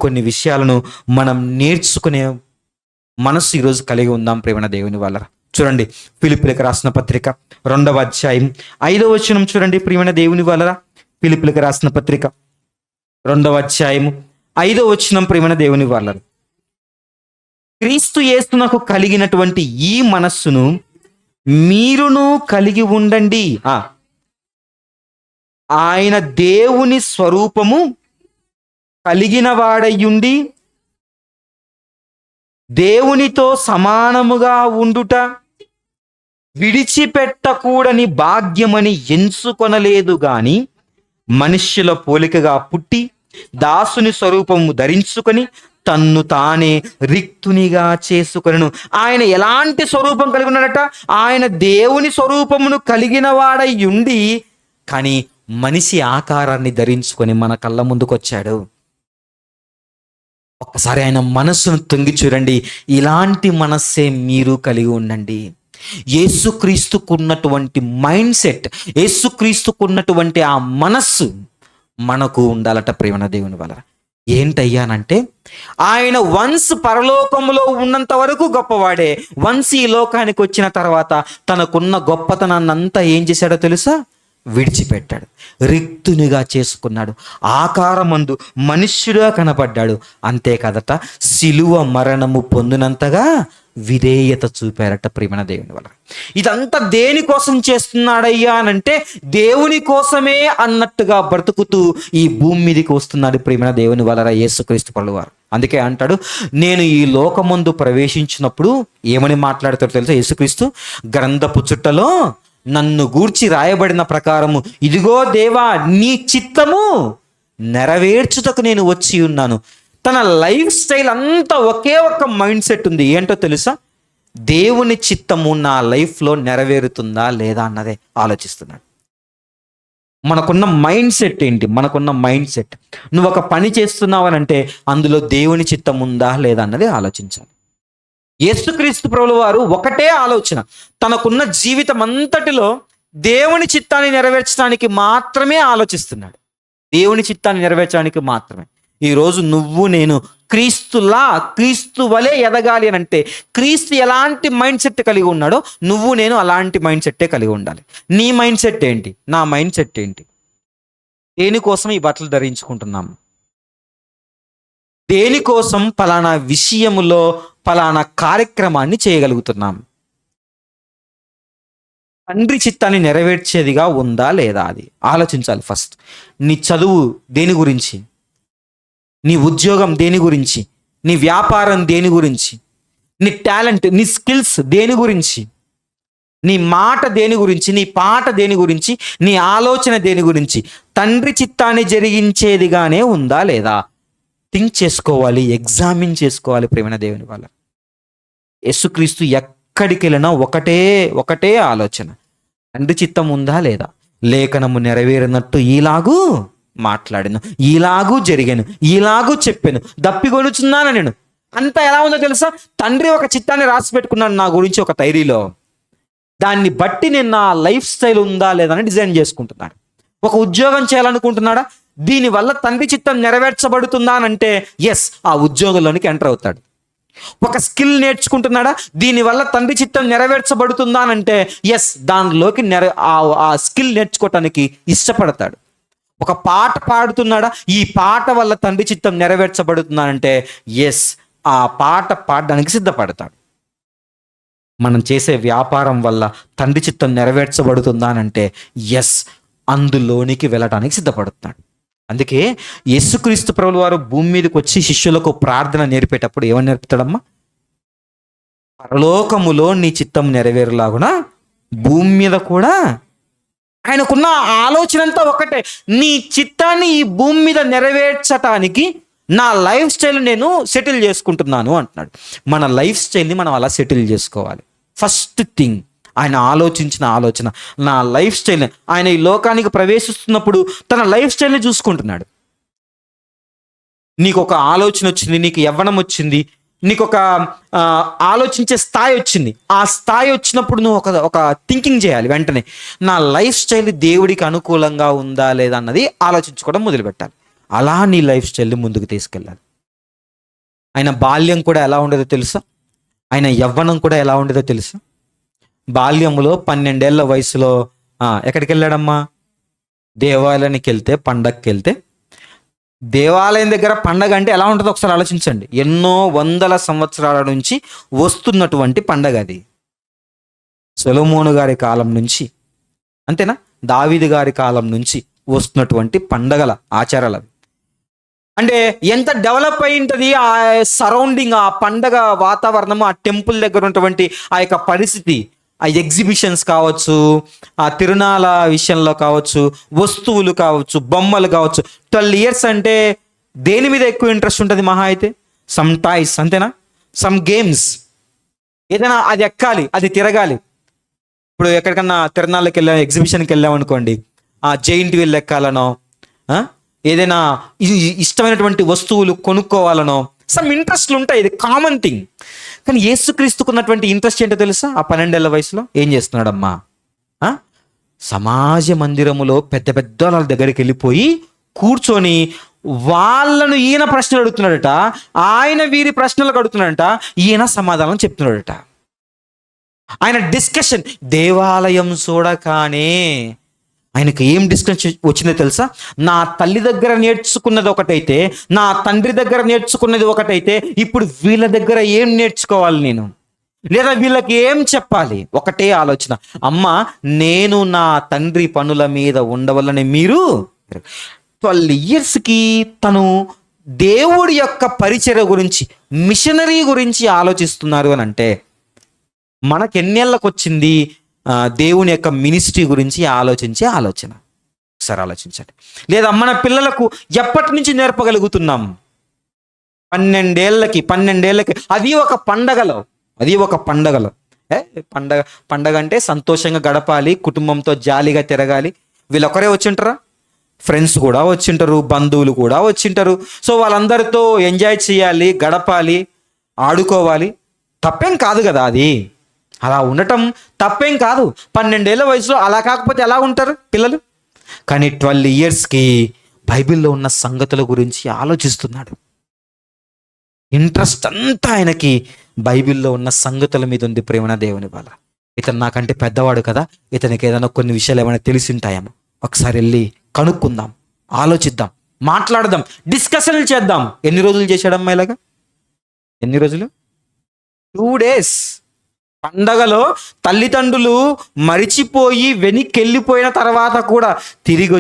కొన్ని విషయాలను మనం నేర్చుకునే మనసు ఈరోజు కలిగి ఉందాం ప్రేమణ దేవుని వాళ్ళ. చూడండి, ఫిలిప్పీలకు రాసిన పత్రిక 2వ అధ్యాయం 5వ వచనం చూడండి ప్రేమణ దేవుని వాళ్ళ. ఫిలిప్పీలకు రాసిన పత్రిక 2వ అధ్యాయం 5వ వచనం ప్రేమణ దేవుని వాళ్ళ. క్రీస్తు యేసునకు కలిగినటువంటి ఈ మనస్సును మీరును కలిగి ఉండండి. ఆయన దేవుని స్వరూపము కలిగిన వాడయ్యుండి దేవునితో సమానముగా ఉండుట విడిచిపెట్టకూడని భాగ్యమని ఎంచుకొనలేదు గాని, మనుష్యుల పోలికగా పుట్టి దాసుని స్వరూపము ధరించుకొని తన్ను తానే రిక్తునిగా చేసుకొనెను. ఆయన ఎలాంటి స్వరూపం కలిగి ఉన్నాడట, ఆయన దేవుని స్వరూపమును కలిగిన వాడై ఉండి కానీ మనిషి ఆకారాన్ని ధరించుకొని మన కళ్ళ ముందుకు వచ్చాడు. ఒక్కసారి ఆయన మనస్సును తొంగి చూడండి. ఇలాంటి మనస్సే మీరు కలిగి ఉండండి. యేసుక్రీస్తుకున్నటువంటి మైండ్ సెట్, యేసుక్రీస్తుకున్నటువంటి ఆ మనస్సు మనకు ఉండాలట ప్రేమణ దేవుని వల్ల. ఏంటయ్యానంటే, ఆయన వన్స్ పరలోకములో ఉన్నంత వరకు గొప్పవాడే, వన్స్ ఈ లోకానికి వచ్చిన తర్వాత తనకున్న గొప్పతనాన్ని అంతా ఏం చేశాడో తెలుసా, విడిచిపెట్టాడు, రిక్తునిగా చేసుకున్నాడు, ఆకారమందు మనుష్యుడుగా కనపడ్డాడు. అంతే కదట, శిలువ మరణము పొందినంతగా విధేయత చూపారట ప్రేమణ దేవుని వల్ల. ఇదంతా దేనికోసం చేస్తున్నాడయ్యా అనంటే, దేవుని కోసమే అన్నట్టుగా బ్రతుకుతూ ఈ భూమి మీదకి వస్తున్నాడు ప్రేమణ దేవుని వల్ల యేసుక్రీస్తు ప్రభువారు. అందుకే అంటాడు, నేను ఈ లోకమందు ప్రవేశించినప్పుడు ఏమని మాట్లాడతాడో తెలుసా యేసుక్రీస్తు, గ్రంథపు చుట్టలో నన్ను గూర్చి రాయబడిన ప్రకారము ఇదిగో దేవా నీ చిత్తము నెరవేర్చుటకు నేను వచ్చి ఉన్నాను. తన లైఫ్ స్టైల్ అంతా ఒకే ఒక్క మైండ్ సెట్ ఉంది. ఏంటో తెలుసా, దేవుని చిత్తము నా లైఫ్లో నెరవేరుతుందా లేదా అన్నదే ఆలోచిస్తున్నాడు. మనకున్న మైండ్ సెట్ ఏంటి, మనకున్న మైండ్ సెట్, నువ్వు ఒక పని చేస్తున్నావు అని అంటే అందులో దేవుని చిత్తం ఉందా లేదా అన్నదే ఆలోచించాలి. యేసుక్రీస్తు ప్రభుల వారు ఒకటే ఆలోచన, తనకున్న జీవితం అంతటిలో దేవుని చిత్తాన్ని నెరవేర్చడానికి మాత్రమే ఆలోచిస్తున్నాడు, దేవుని చిత్తాన్ని నెరవేర్చడానికి మాత్రమే. ఈరోజు నువ్వు నేను క్రీస్తు వలె ఎదగాలి అని అంటే, క్రీస్తు ఎలాంటి మైండ్ సెట్ కలిగి ఉన్నాడో నువ్వు నేను అలాంటి మైండ్ సెట్టే కలిగి ఉండాలి. నీ మైండ్ సెట్ ఏంటి, నా మైండ్ సెట్ ఏంటి, దేనికోసం ఈ బట్టలు ధరించుకుంటున్నాము, దేనికోసం పలానా విషయములో పలానా కార్యక్రమాన్ని చేయగలుగుతున్నాం, తండ్రి చిత్తాన్ని నెరవేర్చేదిగా ఉందా లేదా అది ఆలోచించాలి. ఫస్ట్ నీ చదువు దేని గురించి, నీ ఉద్యోగం దేని గురించి, నీ వ్యాపారం దేని గురించి, నీ టాలెంట్, నీ స్కిల్స్ దేని గురించి, నీ మాట దేని గురించి, నీ పాట దేని గురించి, నీ ఆలోచన దేని గురించి, తండ్రి చిత్తాన్ని జరిగించేదిగానే ఉందా లేదా థింక్ చేసుకోవాలి, ఎగ్జామిన్ చేసుకోవాలి ప్రేమణ దేవుని వల్ల. యేసుక్రీస్తు ఎక్కడికి వెళ్ళినా ఒకటే ఆలోచన, తండ్రి చిత్తం ఉందా లేదా. లేఖనము నెరవేరినట్టు ఈలాగూ మాట్లాడాను, ఈలాగూ జరిగాను, ఈలాగూ చెప్పాను, దప్పికొనుచున్నాను నేను. అంతా ఎలా ఉందో తెలుసా? తండ్రి ఒక చిత్తాన్ని రాసి పెట్టుకున్నాడు నా గురించి ఒక డైరీలో. దాన్ని బట్టి నేను నా లైఫ్ స్టైల్ ఉందా లేదా అని డిజైన్ చేసుకుంటున్నాడు. ఒక ఉద్యోగం చేయాలనుకుంటున్నాడా? దీనివల్ల తండ్రి చిత్తం నెరవేర్చబడుతుందా అని అంటే ఎస్, ఆ ఉద్యోగంలోనికి ఎంటర్ అవుతాడు. ఒక స్కిల్ నేర్చుకుంటున్నాడా? దీనివల్ల తండ్రి చిత్తం నెరవేర్చబడుతుందా అని అంటే ఎస్, దానిలోకి ఆ స్కిల్ నేర్చుకోవటానికి ఇష్టపడతాడు. ఒక పాట పాడుతున్నాడా? ఈ పాట వల్ల తండ్రి చిత్తం నెరవేర్చబడుతుందా అంటే ఎస్, ఆ పాట పాడడానికి సిద్ధపడతాడు. మనం చేసే వ్యాపారం వల్ల తండ్రి చిత్తం నెరవేర్చబడుతుందా అంటే ఎస్, అందులోనికి వెళ్ళటానికి సిద్ధపడుతున్నాడు. అందుకే యేసుక్రీస్తు ప్రభువు వారు భూమి మీదకి వచ్చి శిష్యులకు ప్రార్థన నేర్పేటప్పుడు ఏమని నేర్పుతాడమ్మా? పరలోకములో నీ చిత్తం నెరవేరులాగున భూమి మీద కూడా. ఆయనకున్న ఆలోచన అంతా ఒకటే, నీ చిత్తాన్ని ఈ భూమి మీద నెరవేర్చటానికి నా లైఫ్ స్టైల్ నేను సెటిల్ చేసుకుంటున్నాను అంటున్నాడు. మన లైఫ్ స్టైల్ని మనం అలా సెటిల్ చేసుకోవాలి. ఫస్ట్ థింగ్ ఆయన ఆలోచించిన ఆలోచన, నా లైఫ్ స్టైల్ని. ఆయన ఈ లోకానికి ప్రవేశిస్తున్నప్పుడు తన లైఫ్ స్టైల్ని చూసుకుంటున్నాడు. నీకు ఒక ఆలోచన వచ్చింది, నీకు యవ్వనం వచ్చింది, నీకు ఒక ఆలోచించే స్థాయి వచ్చింది. ఆ స్థాయి వచ్చినప్పుడు నువ్వు ఒక థింకింగ్ చేయాలి. వెంటనే నా లైఫ్ స్టైల్ దేవుడికి అనుకూలంగా ఉందా లేదా అన్నది ఆలోచించుకోవడం మొదలుపెట్టాలి. అలా నీ లైఫ్ స్టైల్ని ముందుకు తీసుకెళ్ళాలి. ఆయన బాల్యం కూడా ఎలా ఉండేదో తెలుసా? ఆయన యవ్వనం కూడా ఎలా ఉండేదో తెలుసా? బాల్యంలో 12 ఏళ్ల వయసులో ఎక్కడికి వెళ్ళాడమ్మా? దేవాలయానికి వెళ్తే, పండగకి వెళ్తే. దేవాలయం దగ్గర పండగ అంటే ఎలా ఉంటుందో ఒకసారి ఆలోచించండి. ఎన్నో వందల సంవత్సరాల నుంచి వస్తున్నటువంటి పండగ అది. సొలొమోను గారి కాలం నుంచి, అంతేనా, దావీదు గారి కాలం నుంచి వస్తున్నటువంటి పండగల ఆచారాలు అవి. అంటే ఎంత డెవలప్ అయి ఉంటుంది ఆ సరౌండింగ్, ఆ పండగ వాతావరణము, ఆ టెంపుల్ దగ్గర ఉన్నటువంటి ఆ యొక్క పరిస్థితి, ఆ ఎగ్జిబిషన్స్ కావచ్చు, ఆ తిరునాళ్ళ విషయంలో కావచ్చు, వస్తువులు కావచ్చు, బొమ్మలు కావచ్చు. 12 years అంటే దేని మీద ఎక్కువ ఇంట్రెస్ట్ ఉంటుంది? మహా అయితే సమ్ టాయ్స్, అంతేనా, సమ్ గేమ్స్, ఏదైనా అది ఎక్కాలి, అది తిరగాలి. ఇప్పుడు ఎక్కడికన్నా తిరునాళ్ళకి వెళ్ళాం, ఎగ్జిబిషన్కి వెళ్ళాం అనుకోండి, ఆ జైంట్ వీల్ ఎక్కాలనో, ఏదైనా ఇష్టమైనటువంటి వస్తువులు కొనుక్కోవాలనో సమ్ ఇంట్రెస్ట్లు ఉంటాయి. ఇది కామన్ థింగ్. కానీ యేసుక్రీస్తుకున్నటువంటి ఇంట్రెస్ట్ ఏంటో తెలుసా? ఆ 12 ఏళ్ల వయసులో ఏం చేస్తున్నాడమ్మా? సమాజ మందిరములో పెద్ద పెద్ద వాళ్ళ దగ్గరికి వెళ్ళిపోయి కూర్చొని వాళ్ళను ఈయన ప్రశ్నలు అడుగుతున్నాడట, ఆయన వీరి ప్రశ్నలకు అడుగుతున్నాడట, ఈయన సమాధానం చెప్తున్నాడట. ఆయన డిస్కషన్ దేవాలయం చూడగానే ఆయనకు ఏం డిస్కషన్ వచ్చిందో తెలుసా? నా తల్లి దగ్గర నేర్చుకున్నది ఒకటైతే, నా తండ్రి దగ్గర నేర్చుకున్నది ఒకటైతే, ఇప్పుడు వీళ్ళ దగ్గర ఏం నేర్చుకోవాలి నేను, లేదా వీళ్ళకి ఏం చెప్పాలి? ఒకటే ఆలోచన, అమ్మ నేను నా తండ్రి పనుల మీద ఉండవలని మీరు 12 yearsకి తను దేవుడి యొక్క పరిచర్య గురించి, మిషనరీ గురించి ఆలోచిస్తున్నారు అని అంటే మనకెన్నేళ్ళకు వచ్చింది దేవుని యొక్క మినిస్ట్రీ గురించి ఆలోచించే ఆలోచన? ఒకసారి ఆలోచించండి. లేదా మన పిల్లలకు ఎప్పటి నుంచి నేర్పగలుగుతున్నాం? 12 ఏళ్ళకి అది ఒక పండగలో పండగ అంటే సంతోషంగా గడపాలి, కుటుంబంతో జాలీగా తిరగాలి. వీళ్ళొకరే వచ్చింటారా? ఫ్రెండ్స్ కూడా వచ్చింటారు, బంధువులు కూడా వచ్చింటారు. సో వాళ్ళందరితో ఎంజాయ్ చేయాలి, గడపాలి, ఆడుకోవాలి. తప్పేం కాదు కదా, అది అలా ఉండటం తప్పేం కాదు. 12 ఏళ్ల వయసులో అలా కాకపోతే ఎలా ఉంటారు పిల్లలు? కానీ 12 yearsకి బైబిల్లో ఉన్న సంగతుల గురించి ఆలోచిస్తున్నాడు. ఇంట్రెస్ట్ అంతా ఆయనకి బైబిల్లో ఉన్న సంగతుల మీద ఉంది. ప్రేమన దేవుని వల్ల. ఇతను నాకంటే పెద్దవాడు కదా, ఇతనికి ఏదైనా కొన్ని విషయాలు ఏమైనా తెలిసి ఉంటాయేమో, ఒకసారి వెళ్ళి కనుక్కుందాం, ఆలోచిద్దాం, మాట్లాడదాం, డిస్కషన్లు చేద్దాం. ఎన్ని రోజులు చేశాడమ్మా ఇలాగా? ఎన్ని రోజులు? 2 days. పండగలో తల్లిదండ్రులు మరిచిపోయి వెనక్కి వెళ్ళిపోయిన తర్వాత కూడా తిరిగి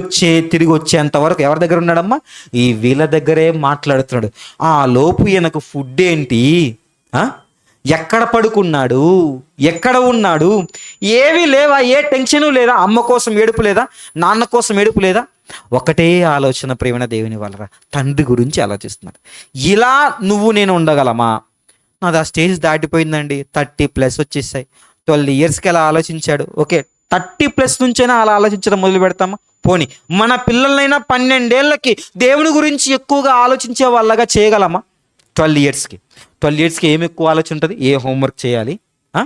వచ్చేంత వరకు ఎవరి దగ్గర ఉన్నాడమ్మా? ఈ వీళ్ళ దగ్గరే మాట్లాడుతున్నాడు. ఆ లోపు ఈయనకు ఫుడ్ ఏంటి, ఎక్కడ పడుకున్నాడు, ఎక్కడ ఉన్నాడు, ఏవి లేవా, ఏ టెన్షను లేదా, అమ్మ కోసం ఏడుపు లేదా, నాన్న కోసం ఏడుపు లేదా, ఒకటే ఆలోచన. ప్రేమ దేవుని వల్ల తండ్రి గురించి ఆలోచిస్తున్నాడు. ఇలా నువ్వు నేను ఉండగలమా? నాది ఆ స్టేజ్ దాటిపోయిందండి, 30+ వచ్చేసాయి. 12 yearsకి అలా ఆలోచించాడు. ఓకే, 30+ నుంచైనా అలా ఆలోచించడం మొదలు పెడతామా? పోనీ మన పిల్లలైనా 12 ఏళ్ళకి దేవుని గురించి ఎక్కువగా ఆలోచించే వాళ్ళగా చేయగలమా? 12 ఇయర్స్కి ఏమి ఎక్కువ ఆలోచన ఉంటుంది? ఏ హోంవర్క్ చేయాలి, ఆ?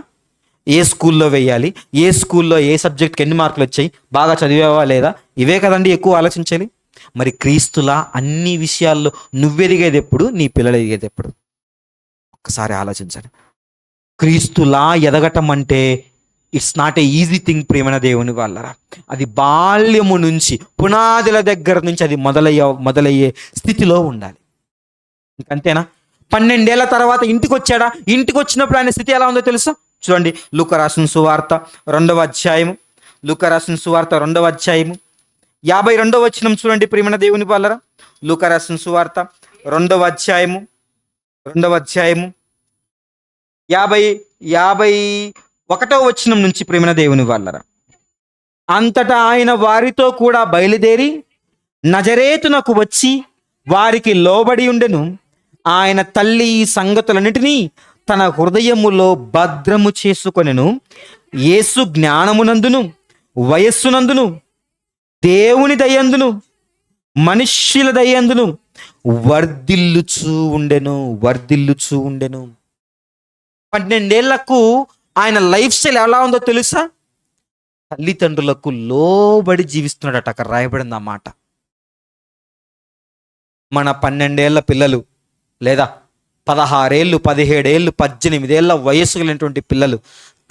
ఏ స్కూల్లో వేయాలి, ఏ స్కూల్లో ఏ సబ్జెక్ట్కి ఎన్ని మార్కులు వచ్చాయి, బాగా చదివావా లేదా, ఇవే కదండి ఎక్కువ ఆలోచించాలి. మరి క్రీస్తులా అన్ని విషయాల్లో నువ్వెదిగేది ఎప్పుడు, నీ పిల్లలు ఎదిగేది ఎప్పుడు? ఒక్కసారి ఆలోచించండి. క్రీస్తులా ఎదగటం అంటే it's not a easy thing ప్రియమైన దేవుని వాళ్ళరా. అది బాల్యము నుంచి, పునాదుల దగ్గర నుంచి అది మొదలయ్యే స్థితిలో ఉండాలి. ఇంకంతేనా? 12 ఏళ్ల తర్వాత ఇంటికి వచ్చాడా? ఇంటికి వచ్చినప్పుడు ఆయన స్థితి ఎలా ఉందో తెలుసా? చూడండి, లూకా రాసిన సువార్త 2వ అధ్యాయము, లూకా రాసిన సువార్త 2వ అధ్యాయము 52వ వచనం చూడండి ప్రియమైన దేవుని వాళ్ళరా. లూకా రాసిన సువార్త 2వ అధ్యాయము 51వ వచనం నుంచి ప్రియమైన దేవుని వాళ్ళరా. అంతటా ఆయన వారితో కూడా బయలుదేరి నజరేతునకు వచ్చి వారికి లోబడి ఉండెను. ఆయన తల్లి ఈ సంగతులన్నిటినీ తన హృదయములో భద్రము చేసుకొనెను. యేసు జ్ఞానమునందును వయస్సునందును దేవుని దయందును మనుష్యుల దయందును వర్ధిల్లుచూ ఉండెను. 12 ఏళ్లకు ఆయన లైఫ్ స్టైల్ ఎలా ఉందో తెలుసా? తల్లిదండ్రులకు లోబడి జీవిస్తున్నాడట. అక్కడ రాయబడింది ఆ మాట. మన 12 ఏళ్ల పిల్లలు లేదా 16 ఏళ్ళు, 17 ఏళ్ళు, 18 ఏళ్ళ వయస్సు కలిగినటువంటి పిల్లలు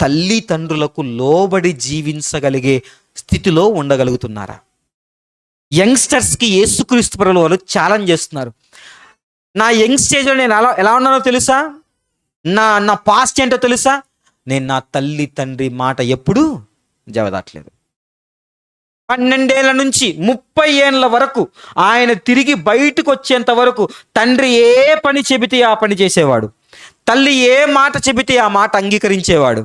తల్లిదండ్రులకు లోబడి జీవించగలిగే స్థితిలో ఉండగలుగుతున్నారా? యంగ్స్టర్స్కి యేసుక్రీస్తు ప్రభువు వారు ఛాలెంజ్ చేస్తున్నారు. నా యంగ్ స్టేజ్లో నేను ఎలా ఉన్నానో తెలుసా? నా పాస్ట్ ఏంటో తెలుసా? నేను నా తల్లి తండ్రి మాట ఎప్పుడూ జవదాట్లేదు. 12 ఏళ్ల నుంచి 30 ఏళ్ళ వరకు ఆయన తిరిగి బయటకు వచ్చేంత వరకు తండ్రి ఏ పని చెబితే ఆ పని చేసేవాడు. తల్లి ఏ మాట చెబితే ఆ మాట అంగీకరించేవాడు.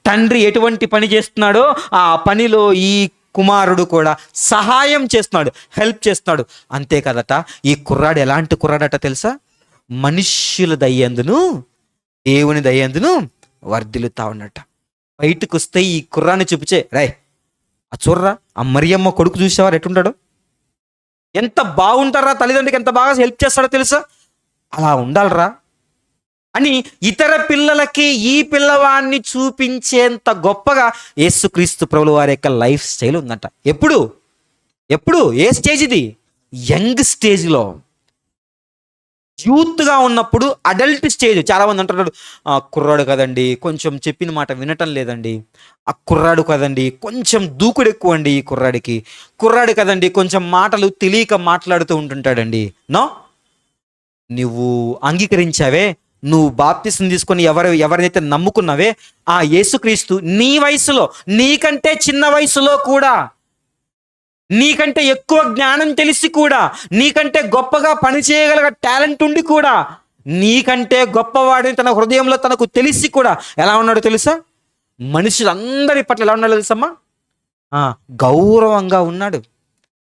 తండ్రి ఎటువంటి పని చేస్తున్నాడో ఆ పనిలో ఈ కుమారుడు కూడా సహాయం చేస్తున్నాడు, హెల్ప్ చేస్తున్నాడు. అంతే కదట. ఈ కుర్రాడు ఎలాంటి కుర్రాడట తెలుసా? మనుష్యుల దయ్యందును దేవుని దయ్యందును వర్ధిల్లుతా ఉన్నట్ట. బయటకు వస్తే ఈ కుర్రాన్ని చూపించే, రాయ్ ఆ చూర్రా ఆ మరియమ్మ కొడుకు చూసేవారు ఎటుంటాడు, ఎంత బాగుంటారా, తల్లిదండ్రులకి ఎంత బాగా హెల్ప్ చేస్తాడో తెలుసా, అలా ఉండాలరా అని ఇతర పిల్లలకి ఈ పిల్లవాడిని చూపించేంత గొప్పగా యేసుక్రీస్తు ప్రభువు వారి యొక్క లైఫ్ స్టైల్ ఉందంట. ఎప్పుడు ఏ స్టేజ్ ఇది? యంగ్ స్టేజ్లో, యూత్గా ఉన్నప్పుడు. అడల్ట్ స్టేజ్ చాలామంది అంటున్నాడు, కుర్రాడు కదండి, కొంచెం చెప్పిన మాట వినటం లేదండి, ఆ కుర్రాడు కదండి, కొంచెం దూకుడు ఎక్కువ అండి, ఈ కుర్రాడు కదండి, కొంచెం మాటలు తెలియక మాట్లాడుతూ ఉంటుంటాడండి. నో, నువ్వు అంగీకరించావే, నువ్వు బాప్తిసం తీసుకొని ఎవరినైతే నమ్ముకున్నావే ఆ యేసుక్రీస్తు నీ వయసులో, నీకంటే చిన్న వయసులో కూడా, నీకంటే ఎక్కువ జ్ఞానం తెలిసి కూడా, నీకంటే గొప్పగా పని చేయగల టాలెంట్ ఉండి కూడా, నీకంటే గొప్పవాడిని తన హృదయంలో తనకు తెలిసి కూడా ఎలా ఉన్నాడో తెలుసా? మనుషులందరి పట్ల ఎలా ఉన్నాడో తెలుసమ్మా? గౌరవంగా ఉన్నాడు.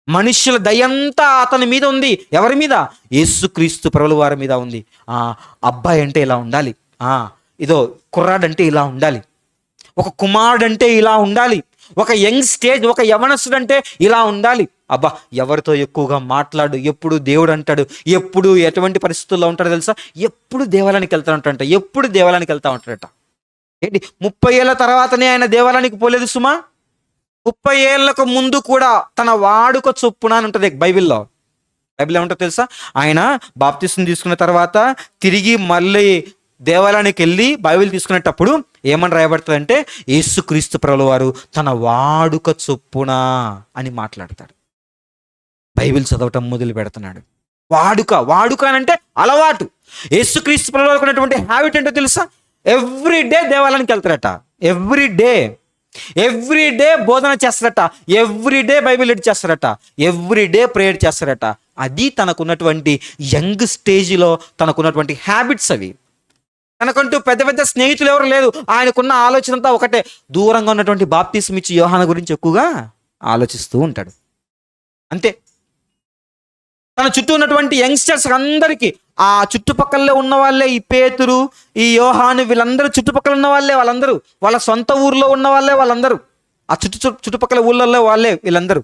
మనుష్యుల దయంతా అతని మీద ఉంది. ఎవరి మీద? యేసుక్రీస్తు ప్రభువు వారి మీద ఉంది. అబ్బాయి అంటే ఇలా ఉండాలి, ఇదో కుర్రాడంటే ఇలా ఉండాలి, ఒక కుమారుడంటే ఇలా ఉండాలి, ఒక యంగ్ స్టేజ్, ఒక యవనస్తుడు అంటే ఇలా ఉండాలి. అబ్బా, ఎవరితో ఎక్కువగా మాట్లాడు, ఎప్పుడు దేవుడు అంటాడు, ఎప్పుడు ఎటువంటి పరిస్థితుల్లో ఉంటాడో తెలుసా? ఎప్పుడు దేవాలయానికి వెళ్తా ఉంటాడట. ఏంటి 30 ఏళ్ళ తర్వాతనే ఆయన దేవాలయానికి పోలేదు సుమా? 30 ఏళ్లకు ముందు కూడా తన వాడుక చొప్పున అని ఉంటుంది బైబిల్లో. ఏముంటుందో తెలుసా? ఆయన బాప్తిసం తీసుకున్న తర్వాత తిరిగి మళ్ళీ దేవాలయానికి వెళ్ళి బైబిల్ తీసుకునేటప్పుడు ఏమని రాయబడుతుందంటే, యేసుక్రీస్తు ప్రభువు వారు తన వాడుక చొప్పున అని మాట్లాడతాడు. బైబిల్ చదవటం మొదలు పెడుతున్నాడు. వాడుక అని అంటే అలవాటు. యేసుక్రీస్తు ప్రభువు వారికి ఉన్నటువంటి హ్యాబిట్ ఏంటో తెలుసా? ఎవ్రీ డే దేవాలయానికి వెళ్తారట. ఎవ్రీ డే బోధన చేస్తారట, ఎవ్రీ డే బైబిల్ రీడ్ చేస్తారట, ఎవ్రీ డే ప్రేయర్ చేస్తారట. అది తనకున్నటువంటి యంగ్ స్టేజ్లో తనకున్నటువంటి హ్యాబిట్స్ అవి. తనకంటూ పెద్ద స్నేహితులు ఎవరు లేదు. ఆయనకున్న ఆలోచన అంతా ఒకటే, దూరంగా ఉన్నటువంటి బాప్తిసం ఇచ్చి యోహాను గురించి ఎక్కువగా ఆలోచిస్తూ ఉంటాడు. అంతే. తన చుట్టూ ఉన్నటువంటి యంగ్స్టర్స్ అందరికీ, ఆ చుట్టుపక్కల ఉన్న వాళ్ళే, ఈ పేతురు, ఈ యోహాను, వీళ్ళందరూ చుట్టుపక్కల ఉన్న వాళ్ళే, వాళ్ళందరూ వాళ్ళ సొంత ఊర్లో ఉన్న వాళ్ళే, వాళ్ళందరూ ఆ చుట్టుపక్కల ఊళ్ళల్లో వాళ్ళే వీళ్ళందరూ.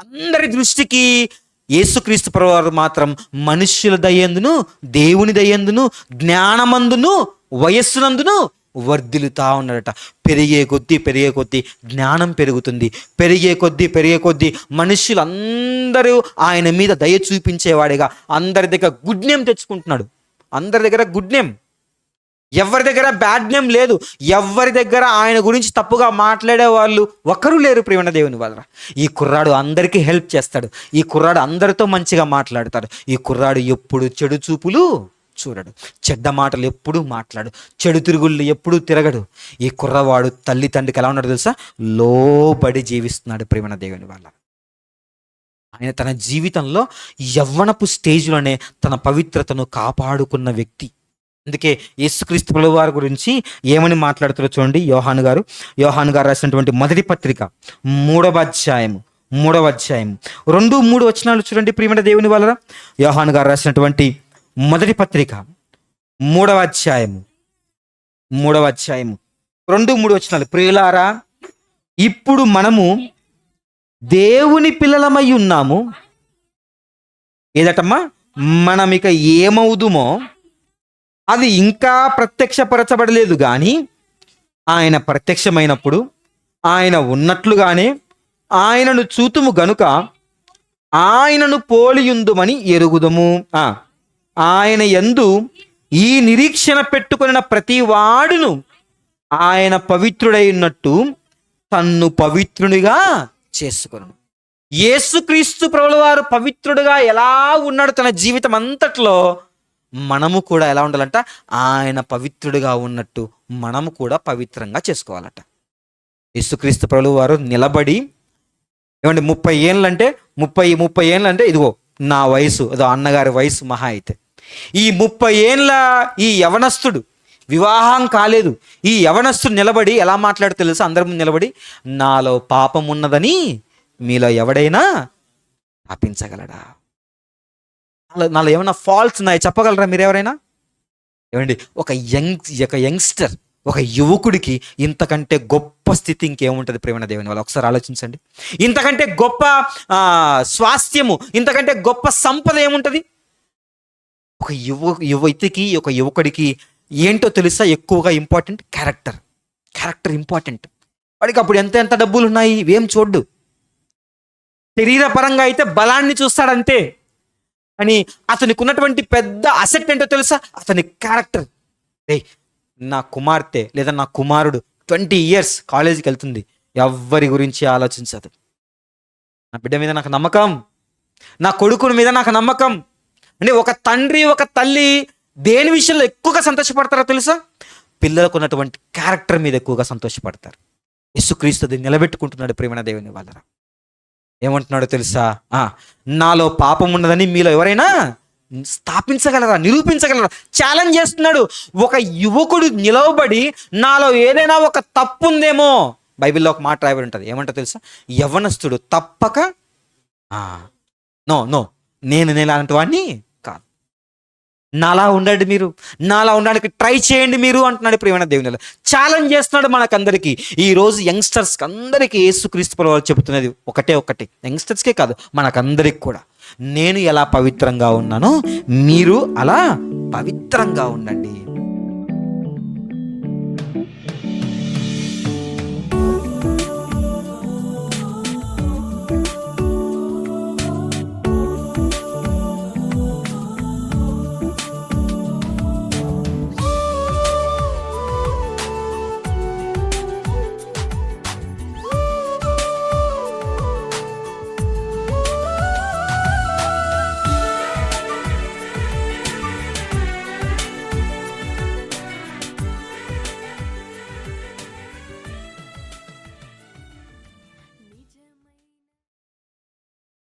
అందరి దృష్టికి యేసుక్రీస్తు ప్రభువారు మాత్రం మనుష్యుల దయందును, దేవుని దయందును, జ్ఞానమందును, వయస్సునందును వర్ధిల్లుతా ఉన్నాడట. పెరిగే కొద్దీ జ్ఞానం పెరుగుతుంది. పెరిగే కొద్దీ మనుష్యులందరూ ఆయన మీద దయ చూపించేవాడిగా అందరి దగ్గర గుడ్ నేమ్ తెచ్చుకుంటున్నాడు. అందరి దగ్గర గుడ్ నేమ్, ఎవరి దగ్గర బ్యాడ్ నేమ్ లేదు. ఎవరి దగ్గర ఆయన గురించి తప్పుగా మాట్లాడే వాళ్ళు ఒకరు లేరు. ప్రియమైన దేవుని వాళ్ళ, ఈ కుర్రాడు అందరికీ హెల్ప్ చేస్తాడు. ఈ కుర్రాడు అందరితో మంచిగా మాట్లాడతాడు. ఈ కుర్రాడు ఎప్పుడు చెడు చూపులు చూడడు, చెడ్డ మాటలు ఎప్పుడూ మాట్లాడు, చెడు తిరుగుళ్ళు ఎప్పుడూ తిరగడు. ఈ కుర్రవాడు తల్లి తండ్రికి ఎలా ఉన్నాడు తెలుసా? లోబడి జీవిస్తున్నాడు. ప్రియమైన దేవుని వాళ్ళ, ఆయన తన జీవితంలో యవ్వనపు స్టేజ్లోనే తన పవిత్రతను కాపాడుకున్న వ్యక్తి. అందుకే యేసుక్రీస్తు ప్రభువారి గురించి ఏమని మాట్లాడుతారో చూడండి. యోహాను గారు రాసినటువంటి మొదటి పత్రిక 3వ అధ్యాయం 2-3 వచనాలు చూడండి. ప్రియమైన దేవుని వాళ్ళ, యోహాను గారు రాసినటువంటి మొదటి పత్రిక 3వ అధ్యాయం 2-3 వచనాలు. ప్రియులారా, ఇప్పుడు మనము దేవుని పిల్లలమై ఉన్నాము. ఏదటమ్మా? మనమిక ఏమవుదుమో అది ఇంకా ప్రత్యక్షపరచబడలేదు, కానీ ఆయన ప్రత్యక్షమైనప్పుడు ఆయన ఉన్నట్లుగానే ఆయనను చూతుము గనుక ఆయనను పోలియుందుమని ఎరుగుదము. ఆయన యందు ఈ నిరీక్షణ పెట్టుకొనిన ప్రతి వాడును ఆయన పవిత్రుడై ఉన్నట్టు తన్ను పవిత్రునిగా చేసుకొను. యేసుక్రీస్తు ప్రభువారు పవిత్రుడుగా ఎలా ఉన్నాడు తన జీవితం అంతట్లో, మనము కూడా ఎలా ఉండాలంట? ఆయన పవిత్రుడిగా ఉన్నట్టు మనము కూడా పవిత్రంగా చేసుకోవాలట. యేసుక్రీస్తు ప్రభువారు నిలబడి, ఏమంటే 30 ఏళ్ళు అంటే 30 ఏళ్ళు అంటే ఇదిగో నా వయసు, ఏదో అన్నగారి వయసు మహా అయితే, ఈ 30 ఏళ్ళ ఈ యవనస్తుడు, వివాహం కాలేదు, ఈ యవనస్తుడు నిలబడి ఎలా మాట్లాడు తెలుసా? అందరి ముందు నిలబడి, నాలో పాపం ఉన్నదని మీలో ఎవడైనా స్థాపించగలడా? నాలో ఏమైనా ఫాల్ట్స్ ఉన్నాయి చెప్పగలరా మీరు ఎవరైనా? ఏమండి, ఒక యంగ్స్టర్, ఒక యువకుడికి ఇంతకంటే గొప్ప స్థితి ఇంకేముంటుంది? ప్రేమ దేవుని వాళ్ళు ఒకసారి ఆలోచించండి. ఇంతకంటే గొప్ప స్వాస్థ్యము, ఇంతకంటే గొప్ప సంపద ఏముంటుంది? ఒక యువకుడికి ఏంటో తెలుసా? ఎక్కువగా ఇంపార్టెంట్ క్యారెక్టర్ ఇంపార్టెంట్. వాడికి అప్పుడు ఎంత డబ్బులు ఉన్నాయి ఇవేం చూడ్డు. శరీరపరంగా అయితే బలాన్ని చూస్తాడంతే, అని అతనికి ఉన్నటువంటి పెద్ద అసెట్ ఏంటో తెలుసా? అతని క్యారెక్టర్. నా కుమార్తె లేదా నా కుమారుడు 20 years కాలేజీకి వెళ్తుంది, ఎవ్వరి గురించి ఆలోచించదు. నా బిడ్డ మీద నాకు నమ్మకం, నా కొడుకుని మీద నాకు నమ్మకం. అంటే ఒక తండ్రి ఒక తల్లి దేని విషయంలో ఎక్కువగా సంతోషపడతారో తెలుసా? పిల్లలకు ఉన్నటువంటి క్యారెక్టర్ మీద ఎక్కువగా సంతోషపడతారు. యేసుక్రీస్తు నిలబెట్టుకుంటున్నాడు. ప్రేమ దేవుని వాళ్ళ, ఏమంటున్నాడో తెలుసా? నాలో పాపం ఉన్నదని మీలో ఎవరైనా స్థాపించగలరా, నిరూపించగలరా? ఛాలెంజ్ చేస్తున్నాడు. ఒక యువకుడు నిలవబడి నాలో ఏదైనా ఒక తప్పు ఉందేమో, బైబిల్లో ఒక మాట రాయబడి ఉంటుంది, ఏమంటో తెలుసా? యవ్వనస్తుడు తప్పక నో నేను అలాంటి వాడిని కాదు, నాలా ఉండండి, మీరు నాలా ఉండడానికి ట్రై చేయండి మీరు అంటున్నాడు. ప్రియమైన దేవుని ఛాలెంజ్ చేస్తున్నాడు మనకందరికీ. ఈరోజు యంగ్స్టర్స్కి అందరికీ యేసుక్రీస్తు ప్రభువారు చెబుతున్నది ఒకటే, యంగ్స్టర్స్కే కాదు మనకందరికి కూడా, నేను ఎలా పవిత్రంగా ఉన్నానో మీరు అలా పవిత్రంగా ఉండండి.